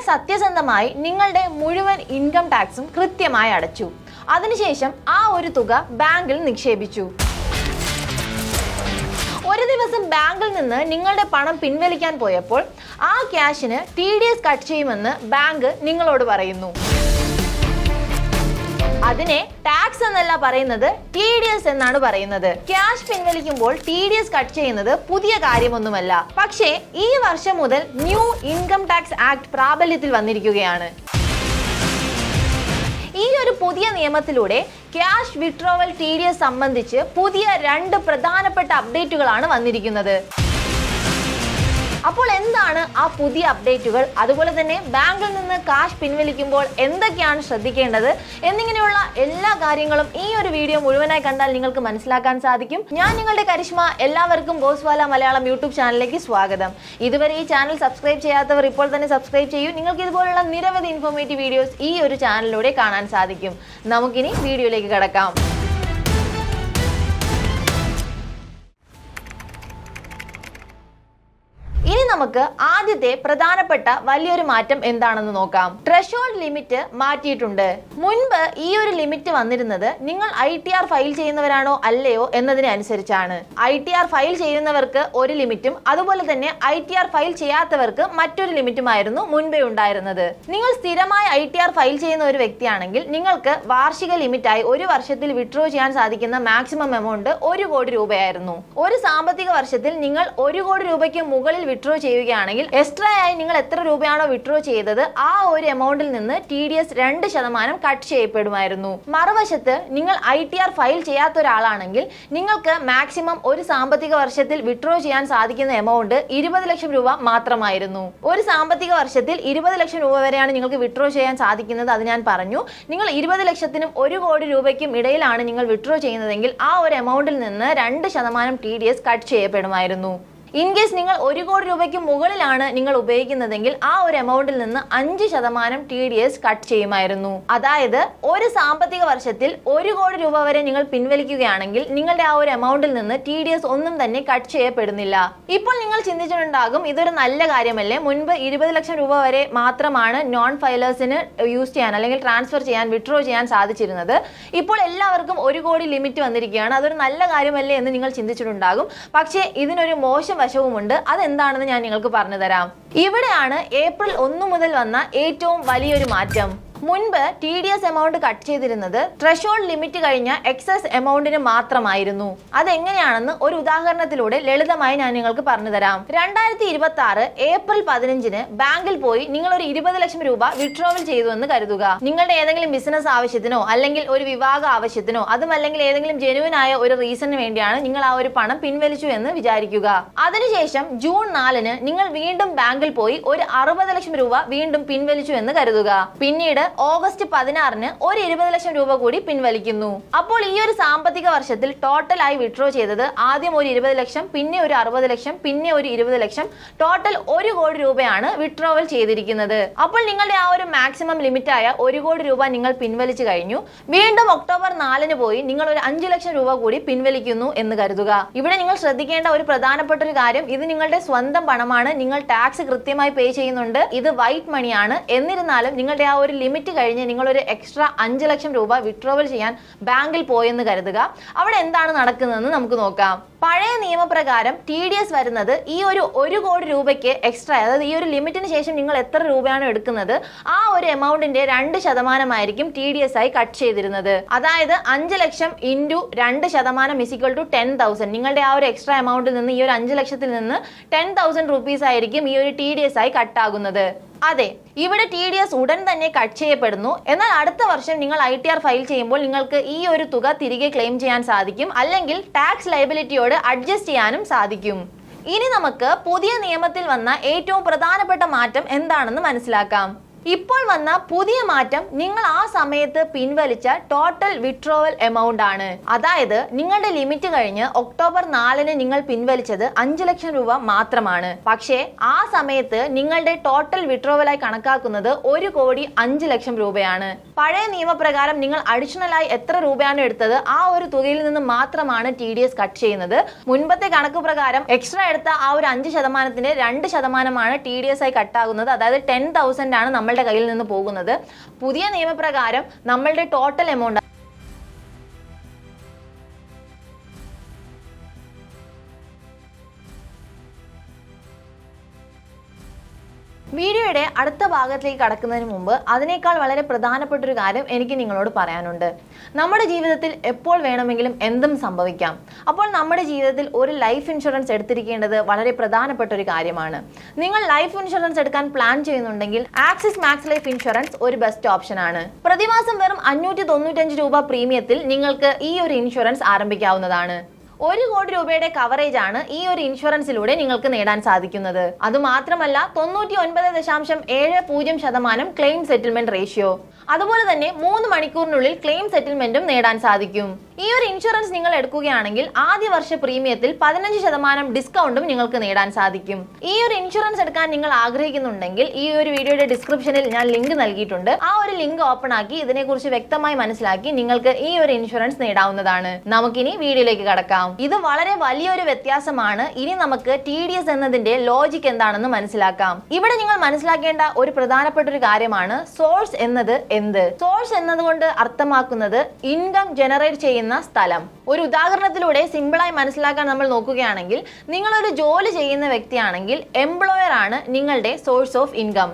സത്യസന്ധമായി നിങ്ങളുടെ മുഴുവൻ ഇൻകം ടാക്സും കൃത്യമായി അടച്ചു. അതിനുശേഷം ആ ഒരു തുക ബാങ്കിൽ നിക്ഷേപിച്ചു. ഒരു ദിവസം ബാങ്കിൽ നിന്ന് നിങ്ങളുടെ പണം പിൻവലിക്കാൻ പോയപ്പോൾ ആ ക്യാഷിന് TDS കട്ട് ചെയ്യുമെന്ന് ബാങ്ക് നിങ്ങളോട് പറയുന്നു. അതിനെ ടാക്സ് എന്നല്ല പറയുന്നത്, TDS എന്നാണ് പറയുന്നത്. ക്യാഷ് പിൻവലിക്കുമ്പോൾ TDS കട്ട് ചെയ്യുന്നത് പുതിയ കാര്യമൊന്നുമല്ല. പക്ഷേ ഈ വർഷം മുതൽ ന്യൂ ഇൻകം ടാക്സ് ആക്ട് പ്രാബല്യത്തിൽ വന്നിരിക്കുകയാണ്. ഈ ഒരു പുതിയ നിയമത്തിലൂടെ ക്യാഷ് വിഡ്രോവൽ TDS സംബന്ധിച്ച് പുതിയ 2 പ്രധാനപ്പെട്ട അപ്ഡേറ്റുകളാണ് വന്നിരിക്കുന്നത്. അപ്പോൾ എന്താണ് ആ പുതിയ അപ്ഡേറ്റുകൾ, അതുപോലെ തന്നെ ബാങ്കിൽ നിന്ന് കാശ് പിൻവലിക്കുമ്പോൾ എന്തൊക്കെയാണ് ശ്രദ്ധിക്കേണ്ടത് എന്നിങ്ങനെയുള്ള എല്ലാ കാര്യങ്ങളും ഈ ഒരു വീഡിയോ മുഴുവനായി കണ്ടാൽ നിങ്ങൾക്ക് മനസ്സിലാക്കാൻ സാധിക്കും. ഞാൻ നിങ്ങളുടെ കരിഷ്മ. എല്ലാവർക്കും ബോസ്വാല മലയാളം യൂട്യൂബ് ചാനലിലേക്ക് സ്വാഗതം. ഇതുവരെ ഈ ചാനൽ സബ്സ്ക്രൈബ് ചെയ്യാത്തവർ ഇപ്പോൾ തന്നെ സബ്സ്ക്രൈബ് ചെയ്യൂ. നിങ്ങൾക്ക് ഇതുപോലുള്ള നിരവധി ഇൻഫോർമേറ്റീവ് വീഡിയോസ് ഈ ഒരു ചാനലിലൂടെ കാണാൻ സാധിക്കും. നമുക്കിനി വീഡിയോയിലേക്ക് കടക്കാം. ഇനി നമുക്ക് ആദ്യത്തെ പ്രധാനപ്പെട്ട വലിയൊരു മാറ്റം എന്താണെന്ന് നോക്കാം. ത്രെഷോൾഡ് ലിമിറ്റ് മാറ്റിയിട്ടുണ്ട്. മുൻപ് ഈ ഒരു ലിമിറ്റ് വന്നിരുന്നത് നിങ്ങൾ ITR ഫയൽ ചെയ്യുന്നവരാണോ അല്ലയോ എന്നതിനെ അനുസരിച്ചാണ്. ITR ഫയൽ ചെയ്യുന്നവർക്ക് ഒരു ലിമിറ്റും അതുപോലെ തന്നെ ITR ഫയൽ ചെയ്യാത്തവർക്ക് മറ്റൊരു ലിമിറ്റുമായിരുന്നു മുൻപേ ഉണ്ടായിരുന്നത്. നിങ്ങൾ സ്ഥിരമായി ITR ഫയൽ ചെയ്യുന്ന ഒരു വ്യക്തിയാണെങ്കിൽ നിങ്ങൾക്ക് വാർഷിക ലിമിറ്റായി ഒരു വർഷത്തിൽ വിഡ്രോ ചെയ്യാൻ സാധിക്കുന്ന മാക്സിമം എമൗണ്ട് 1 കോടി രൂപയായിരുന്നു. ഒരു സാമ്പത്തിക വർഷത്തിൽ നിങ്ങൾ 1 കോടി രൂപയ്ക്ക് മുകളിൽ വിഡ്രോ ചെയ്യുകയാണെങ്കിൽ എക്സ്ട്രാ ആയി നിങ്ങൾ എത്ര രൂപയാണോ വിഡ്രോ ചെയ്തത് ആ ഒരു എമൗണ്ടിൽ നിന്ന് TDS 2% കട്ട് ചെയ്യപ്പെടുമായിരുന്നു. മറുവശത്ത് നിങ്ങൾ ITR ഫയൽ ചെയ്യാത്ത ഒരാളാണെങ്കിൽ നിങ്ങൾക്ക് മാക്സിമം ഒരു സാമ്പത്തിക വർഷത്തിൽ വിഡ്രോ ചെയ്യാൻ സാധിക്കുന്ന എമൗണ്ട് 20 ലക്ഷം രൂപ മാത്രമായിരുന്നു. ഒരു സാമ്പത്തിക വർഷത്തിൽ 20 ലക്ഷം രൂപ വരെയാണ് നിങ്ങൾക്ക് വിഡ്രോ ചെയ്യാൻ സാധിക്കുന്നത്. അത് ഞാൻ പറഞ്ഞു. നിങ്ങൾ 20 ലക്ഷത്തിനും 1 കോടി രൂപയ്ക്കും ഇടയിലാണ് നിങ്ങൾ വിഡ്രോ ചെയ്യുന്നതെങ്കിൽ ആ ഒരു എമൗണ്ടിൽ നിന്ന് 2% TDS കട്ട് ചെയ്യപ്പെടുമായിരുന്നു. ഇൻ കേസ് നിങ്ങൾ 1 കോടി രൂപയ്ക്ക് മുകളിലാണ് നിങ്ങൾ ഉപയോഗിക്കുന്നതെങ്കിൽ ആ ഒരു എമൗണ്ടിൽ നിന്ന് 5% TDS കട്ട് ചെയ്യുമായിരുന്നു. അതായത് ഒരു സാമ്പത്തിക വർഷത്തിൽ 1 കോടി രൂപ വരെ നിങ്ങൾ പിൻവലിക്കുകയാണെങ്കിൽ നിങ്ങളുടെ ആ ഒരു എമൗണ്ടിൽ നിന്ന് TDS ഒന്നും തന്നെ കട്ട് ചെയ്യപ്പെടുന്നില്ല. ഇപ്പോൾ നിങ്ങൾ ചിന്തിച്ചിട്ടുണ്ടാകും, ഇതൊരു നല്ല കാര്യമല്ലേ? മുൻപ് 20 ലക്ഷം രൂപ വരെ മാത്രമാണ് നോൺ ഫയലേഴ്സിന് യൂസ് ചെയ്യാൻ അല്ലെങ്കിൽ ട്രാൻസ്ഫർ ചെയ്യാൻ വിഡ്രോ ചെയ്യാൻ സാധിച്ചിരുന്നത്. ഇപ്പോൾ എല്ലാവർക്കും 1 കോടി ലിമിറ്റ് വന്നിരിക്കുകയാണ്. അതൊരു നല്ല കാര്യമല്ലേ എന്ന് നിങ്ങൾ ചിന്തിച്ചിട്ടുണ്ടാകും. പക്ഷേ ഇതിനൊരു മോശം വശവുമുണ്ട്. അതെന്താണെന്ന് ഞാൻ നിങ്ങൾക്ക് പറഞ്ഞു തരാം. ഇവിടെയാണ് ഏപ്രിൽ 1 മുതൽ വന്ന ഏറ്റവും വലിയൊരു മാറ്റം. മുൻപ് TDS എമൗണ്ട് കട്ട് ചെയ്തിരുന്നത് ത്രെഷോൾഡ് ലിമിറ്റ് കഴിഞ്ഞ എക്സസ് എമൗണ്ടിന് മാത്രമായിരുന്നു. അതെങ്ങനെയാണെന്ന് ഒരു ഉദാഹരണത്തിലൂടെ ലളിതമായി ഞാൻ നിങ്ങൾക്ക് പറഞ്ഞു തരാം. 2026 ഏപ്രിൽ 15 ബാങ്കിൽ പോയി നിങ്ങൾ ഒരു 20 ലക്ഷം രൂപ വിഡ്രോവൽ ചെയ്തു എന്ന് കരുതുക. നിങ്ങളുടെ ഏതെങ്കിലും ബിസിനസ് ആവശ്യത്തിനോ അല്ലെങ്കിൽ ഒരു വിവാഹ ആവശ്യത്തിനോ അതുമല്ലെങ്കിൽ ഏതെങ്കിലും ജെനുവിൻ ആയ ഒരു റീസണിന് വേണ്ടിയാണ് നിങ്ങൾ ആ ഒരു പണം പിൻവലിച്ചു എന്ന് വിചാരിക്കുക. അതിനുശേഷം ജൂൺ 4 നിങ്ങൾ വീണ്ടും ബാങ്കിൽ പോയി ഒരു 60 ലക്ഷം രൂപ വീണ്ടും പിൻവലിച്ചു എന്ന് കരുതുക. പിന്നീട് ഓഗസ്റ്റ് 16 ഒരു 20 ലക്ഷം രൂപ കൂടി പിൻവലിക്കുന്നു. അപ്പോൾ ഈ ഒരു സാമ്പത്തിക വർഷത്തിൽ ടോട്ടൽ ആയി വിഡ്രോ ചെയ്തത് ആദ്യം ഒരു 20 ലക്ഷം, പിന്നെ ഒരു 60 ലക്ഷം, പിന്നെ ഒരു 20 ലക്ഷം, ടോട്ടൽ 1 കോടി രൂപയാണ് വിഡ്രോവൽ ചെയ്തിരിക്കുന്നത്. അപ്പോൾ നിങ്ങളുടെ ആ ഒരു മാക്സിമം ലിമിറ്റായ 1 കോടി രൂപ നിങ്ങൾ പിൻവലിച്ചു കഴിഞ്ഞു. വീണ്ടും ഒക്ടോബർ 4 പോയി നിങ്ങൾ ഒരു 5 ലക്ഷം രൂപ കൂടി പിൻവലിക്കുന്നു എന്ന് കരുതുക. ഇവിടെ നിങ്ങൾ ശ്രദ്ധിക്കേണ്ട ഒരു പ്രധാനപ്പെട്ട ഒരു കാര്യം, ഇത് നിങ്ങളുടെ സ്വന്തം പണമാണ്. നിങ്ങൾ ടാക്സ് കൃത്യമായി പേ ചെയ്യുന്നുണ്ട്. ഇത് വൈറ്റ് മണിയാണ്. എന്നിരുന്നാലും നിങ്ങളുടെ ആ ഒരു ലിമിറ്റ് കഴിഞ്ഞ് നിങ്ങൾ ഒരു എക്സ്ട്രാ 5 ലക്ഷം രൂപ വിഡ്രോവൽ ചെയ്യാൻ ബാങ്കിൽ പോയെന്ന് കരുതുക. അവിടെ എന്താണ് നടക്കുന്നതെന്ന് നമുക്ക് നോക്കാം. പഴയ നിയമപ്രകാരം TDS വരുന്നത് ഈ ഒരു 1 കോടി രൂപയ്ക്ക് എക്സ്ട്രാ, അതായത് ഈ ഒരു ലിമിറ്റിന് ശേഷം നിങ്ങൾ എത്ര രൂപയാണ് എടുക്കുന്നത് ആ ഒരു എമൗണ്ടിന്റെ 2% ആയിരിക്കും TDS ആയി കട്ട് ചെയ്തിരുന്നത്. അതായത് 5 ലക്ഷം ഇൻറ്റു 2% ഇസിക്വൽ ടു 10,000. നിങ്ങളുടെ ആ ഒരു എക്സ്ട്രാ എമൗണ്ടിൽ നിന്ന് ഈ ഒരു 5 ലക്ഷത്തിൽ നിന്ന് 10,000 റുപ്പീസ് ആയിരിക്കും ഈ ഒരു TDS ആയി കട്ടാകുന്നത്. അതെ, ഇവിടെ TDS ഉടൻ തന്നെ കട്ട് ചെയ്യപ്പെടുന്നു. എന്നാൽ അടുത്ത വർഷം നിങ്ങൾ ITR ഫയൽ ചെയ്യുമ്പോൾ നിങ്ങൾക്ക് ഈ ഒരു തുക തിരികെ ക്ലെയിം ചെയ്യാൻ സാധിക്കും, അല്ലെങ്കിൽ ടാക്സ് ലയബിലിറ്റിയോട് അഡ്ജസ്റ്റ് ചെയ്യാനും സാധിക്കും. ഇനി നമുക്ക് പുതിയ നിയമത്തിൽ വന്ന ഏറ്റവും പ്രധാനപ്പെട്ട മാറ്റം എന്താണെന്ന് മനസ്സിലാക്കാം. ഇപ്പോൾ വന്ന പുതിയ മാറ്റം നിങ്ങൾ ആ സമയത്ത് പിൻവലിച്ച ടോട്ടൽ വിഡ്രോവൽ എമൗണ്ട് ആണ്. അതായത് നിങ്ങളുടെ ലിമിറ്റ് കഴിഞ്ഞ് ഒക്ടോബർ 4 നിങ്ങൾ പിൻവലിച്ചത് 5 ലക്ഷം രൂപ മാത്രമാണ്. പക്ഷേ ആ സമയത്ത് നിങ്ങളുടെ ടോട്ടൽ വിഡ്രോവലായി കണക്കാക്കുന്നത് 1 കോടി 5 ലക്ഷം രൂപയാണ്. പഴയ നിയമപ്രകാരം നിങ്ങൾ അഡീഷണലായി എത്ര രൂപയാണ് എടുത്തത് ആ ഒരു തുകയിൽ നിന്ന് മാത്രമാണ് TDS കട്ട് ചെയ്യുന്നത്. മുൻപത്തെ കണക്ക് പ്രകാരം എക്സ്ട്രാ എടുത്ത ആ ഒരു 5%-ന്റെ 2%-മാണ് TDS ആയി കട്ടാകുന്നത്. അതായത് 10,000 ആണ് നമ്മളുടെ കയ്യിൽ നിന്ന് പോകുന്നത്. പുതിയ നിയമപ്രകാരം നമ്മളുടെ ടോട്ടൽ എമൗണ്ട് വീഡിയോയുടെ അടുത്ത ഭാഗത്തിലേക്ക് കടക്കുന്നതിന് മുമ്പ് അതിനേക്കാൾ വളരെ പ്രധാനപ്പെട്ട ഒരു കാര്യം എനിക്ക് നിങ്ങളോട് പറയാനുണ്ട്. നമ്മുടെ ജീവിതത്തിൽ എപ്പോൾ വേണമെങ്കിലും എന്തും സംഭവിക്കാം. അപ്പോൾ നമ്മുടെ ജീവിതത്തിൽ ഒരു ലൈഫ് ഇൻഷുറൻസ് എടുത്തിരിക്കേണ്ടത് വളരെ പ്രധാനപ്പെട്ട ഒരു കാര്യമാണ്. നിങ്ങൾ ലൈഫ് ഇൻഷുറൻസ് എടുക്കാൻ പ്ലാൻ ചെയ്യുന്നുണ്ടെങ്കിൽ ആക്സിസ് മാക്സ് ലൈഫ് ഇൻഷുറൻസ് ഒരു ബെസ്റ്റ് ഓപ്ഷൻ ആണ്. പ്രതിമാസം വെറും 595 രൂപ പ്രീമിയത്തിൽ നിങ്ങൾക്ക് ഈ ഒരു ഇൻഷുറൻസ് ആരംഭിക്കാവുന്നതാണ്. 1 കോടി രൂപയുടെ കവറേജ് ആണ് ഈ ഒരു ഇൻഷുറൻസിലൂടെ നിങ്ങൾക്ക് നേടാൻ സാധിക്കുന്നത്. അതുമാത്രമല്ല 99.70% ക്ലെയിം സെറ്റിൽമെന്റ് റേഷ്യോ. അതുപോലെ തന്നെ 3 മണിക്കൂറിനുള്ളിൽ ക്ലെയിം സെറ്റിൽമെന്റും നേടാൻ സാധിക്കും. ഈ ഒരു ഇൻഷുറൻസ് നിങ്ങൾ എടുക്കുകയാണെങ്കിൽ ആദ്യ വർഷ പ്രീമിയത്തിൽ 15% ഡിസ്കൗണ്ടും നിങ്ങൾക്ക് നേടാൻ സാധിക്കും. ഈ ഒരു ഇൻഷുറൻസ് എടുക്കാൻ നിങ്ങൾ ആഗ്രഹിക്കുന്നുണ്ടെങ്കിൽ ഈ ഒരു വീഡിയോയുടെ ഡിസ്ക്രിപ്ഷനിൽ ഞാൻ ലിങ്ക് നൽകിയിട്ടുണ്ട്. ആ ഒരു ലിങ്ക് ഓപ്പൺ ആക്കി ഇതിനെക്കുറിച്ച് വ്യക്തമായി മനസ്സിലാക്കി നിങ്ങൾക്ക് ഈ ഒരു ഇൻഷുറൻസ് നേടാവുന്നതാണ്. നമുക്കിനി വീഡിയോയിലേക്ക് കടക്കാം. ഇത് വളരെ വലിയൊരു വ്യത്യാസമാണ്. ഇനി നമുക്ക് TDS എന്നതിന്റെ ലോജിക് എന്താണെന്ന് മനസ്സിലാക്കാം. ഇവിടെ നിങ്ങൾ മനസ്സിലാക്കേണ്ട ഒരു പ്രധാനപ്പെട്ട ഒരു കാര്യമാണ് സോഴ്സ് എന്നത് എന്ത്. സോഴ്സ് എന്നതുകൊണ്ട് അർത്ഥമാക്കുന്നത് ഇൻകം ജനറേറ്റ് ചെയ്യുന്ന സ്ഥലം. ഒരു ഉദാഹരണത്തിലൂടെ സിമ്പിളായി മനസ്സിലാക്കാൻ നമ്മൾ നോക്കുകയാണെങ്കിൽ, നിങ്ങളൊരു ജോലി ചെയ്യുന്ന വ്യക്തിയാണെങ്കിൽ എംപ്ലോയർ ആണ് നിങ്ങളുടെ സോഴ്സ് ഓഫ് ഇൻകം.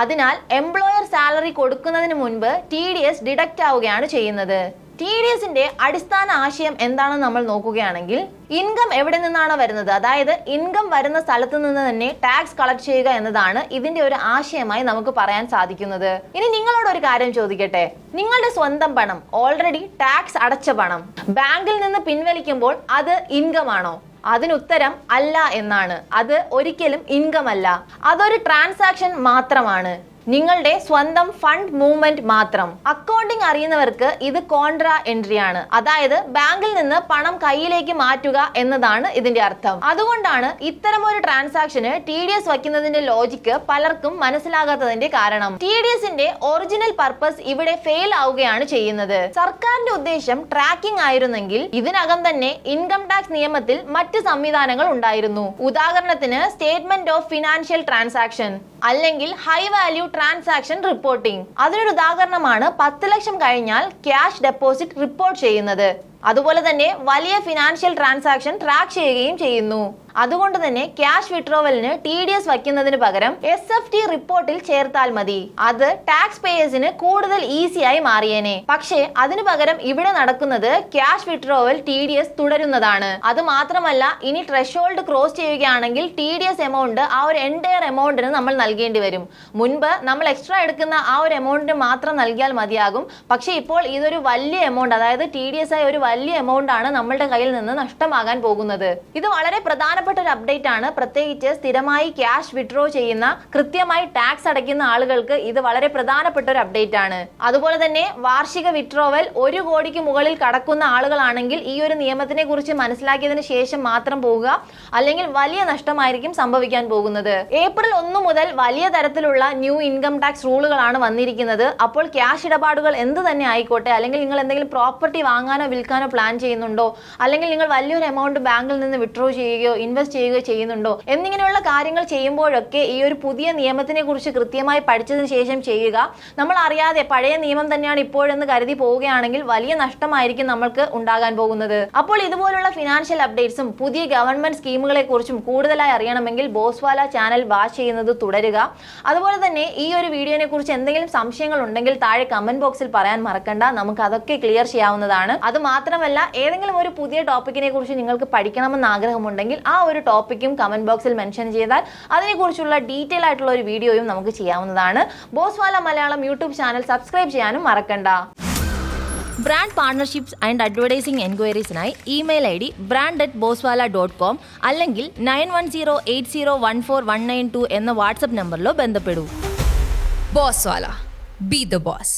അതിനാൽ എംപ്ലോയർ സാലറി കൊടുക്കുന്നതിന് മുൻപ് TDS ഡിഡക്റ്റ് ആവുകയാണ് ചെയ്യുന്നത്. TDSന്റെ അടിസ്ഥാന ആശയം എന്താണെന്ന് നമ്മൾ നോക്കുകയാണെങ്കിൽ, ഇൻകം എവിടെ നിന്നാണ് വരുന്നത്, അതായത് ഇൻകം വരുന്ന സ്ഥലത്ത് നിന്ന് തന്നെ ടാക്സ് കളക്ട് ചെയ്യുക എന്നതാണ് ഇതിന്റെ ഒരു ആശയമായി നമുക്ക് പറയാൻ സാധിക്കുന്നത്. ഇനി നിങ്ങളോട് ഒരു കാര്യം ചോദിക്കട്ടെ, നിങ്ങളുടെ സ്വന്തം പണം, ഓൾറെഡി ടാക്സ് അടച്ച പണം ബാങ്കിൽ നിന്ന് പിൻവലിക്കുമ്പോൾ അത് ഇൻകം ആണോ? അതിനുത്തരം അല്ല എന്നാണ്. അത് ഒരിക്കലും ഇൻകം അല്ല, അതൊരു ട്രാൻസാക്ഷൻ മാത്രമാണ്, നിങ്ങളുടെ സ്വന്തം ഫണ്ട് മൂവ്മെന്റ് മാത്രം. അക്കൗണ്ടിംഗ് അറിയുന്നവർക്ക് ഇത് കോൺട്രാ എൻട്രി ആണ്, അതായത് ബാങ്കിൽ നിന്ന് പണം കയ്യിലേക്ക് മാറ്റുക എന്നതാണ് ഇതിന്റെ അർത്ഥം. അതുകൊണ്ടാണ് ഇത്തരം ഒരു ട്രാൻസാക്ഷന് TDS വയ്ക്കുന്നതിന്റെ ലോജിക്ക് പലർക്കും മനസ്സിലാകാത്തതിന്റെ കാരണം. TDSന്റെ ഒറിജിനൽ പർപ്പസ് ഇവിടെ ഫെയിൽ ആവുകയാണ് ചെയ്യുന്നത്. സർക്കാരിന്റെ ഉദ്ദേശം ട്രാക്കിംഗ് ആയിരുന്നെങ്കിൽ ഇതിനകം തന്നെ ഇൻകം ടാക്സ് നിയമത്തിൽ മറ്റ് സംവിധാനങ്ങൾ ഉണ്ടായിരുന്നു. ഉദാഹരണത്തിന് സ്റ്റേറ്റ്മെന്റ് ഓഫ് ഫിനാൻഷ്യൽ ട്രാൻസാക്ഷൻ അല്ലെങ്കിൽ ഹൈ വാല്യൂ ട്രാൻസാക്ഷൻ റിപ്പോർട്ടിംഗ്. അതിനൊരു ഉദാഹരണമാണ് 10 ലക്ഷം കഴിഞ്ഞാൽ ക്യാഷ് ഡെപ്പോസിറ്റ് റിപ്പോർട്ട് ചെയ്യുന്നത്. അതുപോലെ തന്നെ വലിയ ഫിനാൻഷ്യൽ ട്രാൻസാക്ഷൻ ട്രാക്ക് ചെയ്യുകയും ചെയ്യുന്നു. അതുകൊണ്ട് തന്നെ ക്യാഷ് വിഡ്രോവലിന് TDS വയ്ക്കുന്നതിന് പകരം SFT റിപ്പോർട്ടിൽ ചേർത്താൽ മതി. അത് ടാക്സ് പേയേഴ്സിന് കൂടുതൽ ഈസിയായി മാറിയേനെ. പക്ഷേ അതിനു പകരം ഇവിടെ നടക്കുന്നത് ക്യാഷ് വിഡ്രോവൽ TDS തുടരുന്നതാണ്. അത് മാത്രമല്ല, ഇനി ത്രെഷോൾഡ് ക്രോസ് ചെയ്യുകയാണെങ്കിൽ TDS എമൗണ്ട് ആ ഒരു എൻറ്റയർ എമൗണ്ടിന് നമ്മൾ നൽകേണ്ടി വരും. മുൻപ് നമ്മൾ എക്സ്ട്രാ എടുക്കുന്ന ആ ഒരു എമൗണ്ടിന് മാത്രം നൽകിയാൽ മതിയാകും. പക്ഷേ ഇപ്പോൾ ഇതൊരു വലിയ എമൗണ്ട്, അതായത് TDS ആയി ഒരു വലിയ എമൗണ്ട് ആണ് നമ്മളുടെ കയ്യിൽ നിന്ന് നഷ്ടമാകാൻ പോകുന്നത്. ഇത് വളരെ പ്രധാനപ്പെട്ട ഒരു അപ്ഡേറ്റ് ആണ്. പ്രത്യേകിച്ച് സ്ഥിരമായി ക്യാഷ് വിഡ്രോ ചെയ്യുന്ന, കൃത്യമായി ടാക്സ് അടയ്ക്കുന്ന ആളുകൾക്ക് ഇത് വളരെ പ്രധാനപ്പെട്ട ഒരു അപ്ഡേറ്റ് ആണ്. അതുപോലെ തന്നെ വാർഷിക വിഡ്രോവൽ 1 കോടിക്ക് മുകളിൽ കടക്കുന്ന ആളുകളാണെങ്കിൽ ഈ ഒരു നിയമത്തിനെ കുറിച്ച് മനസ്സിലാക്കിയതിനു ശേഷം മാത്രം പോവുക, അല്ലെങ്കിൽ വലിയ നഷ്ടമായിരിക്കും സംഭവിക്കാൻ പോകുന്നത്. ഏപ്രിൽ 1 മുതൽ വലിയ തരത്തിലുള്ള ന്യൂ ഇൻകം ടാക്സ് റൂളുകളാണ് വന്നിരിക്കുന്നത്. അപ്പോൾ ക്യാഷ് ഇടപാടുകൾ എന്ത് തന്നെ ആയിക്കോട്ടെ, അല്ലെങ്കിൽ നിങ്ങൾ എന്തെങ്കിലും പ്രോപ്പർട്ടി വാങ്ങാനോ വിൽക്കാനോ പ്ലാൻ ചെയ്യുന്നുണ്ടോ, അല്ലെങ്കിൽ നിങ്ങൾ വലിയൊരു എമൗണ്ട് ബാങ്കിൽ നിന്ന് വിഡ്രോ ചെയ്യുകയോ ഇൻവെസ്റ്റ് ചെയ്യുകയോ ചെയ്യുന്നുണ്ടോ എന്നിങ്ങനെയുള്ള കാര്യങ്ങൾ ചെയ്യുമ്പോഴൊക്കെ ഈ ഒരു പുതിയ നിയമത്തിനെ കുറിച്ച് കൃത്യമായി പഠിച്ചതിന് ശേഷം ചെയ്യുക. നമ്മൾ അറിയാതെ പഴയ നിയമം തന്നെയാണ് ഇപ്പോഴെന്ന് കരുതി പോവുകയാണെങ്കിൽ വലിയ നഷ്ടമായിരിക്കും നമ്മൾക്ക് ഉണ്ടാകാൻ പോകുന്നത്. അപ്പോൾ ഇതുപോലുള്ള ഫിനാൻഷ്യൽ അപ്ഡേറ്റ്സും പുതിയ ഗവൺമെന്റ് സ്കീമുകളെ കുറിച്ചും കൂടുതലായി അറിയണമെങ്കിൽ ബോസ്വാല ചാനൽ വാച്ച് ചെയ്യുന്നത് തുടരുക. അതുപോലെ തന്നെ ഈ ഒരു വീഡിയോനെ കുറിച്ച് എന്തെങ്കിലും സംശയങ്ങൾ ഉണ്ടെങ്കിൽ താഴെ കമന്റ് ബോക്സിൽ പറയാൻ മറക്കണ്ട. നമുക്ക് അതൊക്കെ ക്ലിയർ ചെയ്യാവുന്നതാണ്. അത് മാത്രമല്ല, ഏതെങ്കിലും ഒരു പുതിയ ടോപ്പിക്കിനെ കുറിച്ച് നിങ്ങൾക്ക് പഠിക്കണമെന്ന് ആഗ്രഹമുണ്ടെങ്കിൽ ആ ഒരു ടോപ്പിക്കും കമന്റ് ബോക്സിൽ മെൻഷൻ ചെയ്താൽ അതിനെക്കുറിച്ചുള്ള ഡീറ്റെയിൽ ആയിട്ടുള്ള ഒരു വീഡിയോയും നമുക്ക് ചെയ്യാവുന്നതാണ്. Boswala Malayalam YouTube channel subscribe ചെയ്യാനും മറക്കണ്ട. ബ്രാൻഡ് പാർട്ണർഷിപ്സ് ആൻഡ് അഡ്വർടൈസിംഗ് എൻക്വയറീസിനായി ഇമെയിൽ ID brand@boswala.com അല്ലെങ്കിൽ 9108014192 എന്ന വാട്സ്ആപ്പ് നമ്പറിലോ ബന്ധപ്പെടൂ. Boswala, be the boss.